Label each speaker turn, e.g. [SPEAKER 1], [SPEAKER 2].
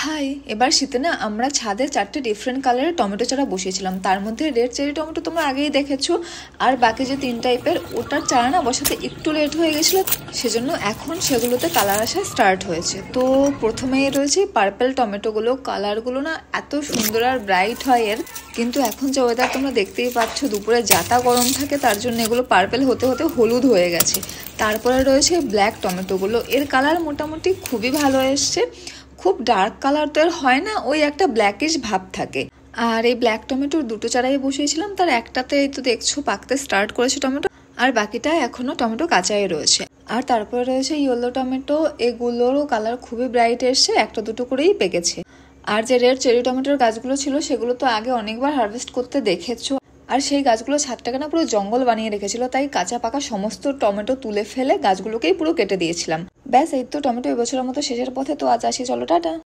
[SPEAKER 1] High, এবার শীতে না আমরা ছাদে 4টে ডিফারেন্ট কালারের টমেটো চারা বসিয়েছিলাম। তার মধ্যে রেড চেরি টমেটো তোমরা আগেই দেখেছো, আর বাকি যে 3 টাইপের ওটার চারা না বসাতে একটু লেট হয়ে গেছিলো, সেজন্য এখন সেগুলোতে কালার আসা স্টার্ট হয়েছে। তো প্রথমেই রয়েছে পার্পেল টমেটোগুলো। কালারগুলো না এত সুন্দর আর ব্রাইট হয় এর, কিন্তু এখন যে ওয়েদার তোমরা দেখতেই পাচ্ছ, দুপুরে যাতা গরম থাকে, তার জন্য এগুলো পার্পেল হতে হতে হলুদ হয়ে গেছে। তারপরে রয়েছে ব্ল্যাক টমেটোগুলো, এর কালার মোটামুটি খুবই ভালো এসছে। খুব ডার্ক কালার তো এর হয় না, ওই একটা ব্ল্যাকিশ ভাব থাকে। আর এই ব্ল্যাক টমেটোর 2টো চারাই বসিয়েছিলাম, তার একটাতে এই তো দেখছো পাকতে স্টার্ট করেছে টমেটো, আর বাকিটা এখনো টমেটো কাঁচাই রয়েছে। আর তারপরে রয়েছে ইয়েলো টমেটো, এগুলোরও কালার খুবই ব্রাইট এসছে, একটা দুটো করেই পেকেছে। আর যে রেড চেরি টমেটোর গাছগুলো ছিল সেগুলো তো আগে অনেকবার হারভেস্ট করতে দেখেছো, আর সেই গাছগুলো ছাদটাকে না পুরো জঙ্গল বানিয়ে রেখেছিল, তাই কাঁচা পাকা সমস্ত টমেটো তুলে ফেলে গাছগুলোকেই পুরো কেটে দিয়েছিলাম। ব্যাস, এই তো টমেটো এবছরের মতো শেষের পথে। তো আজ আসি, চলো টাটা।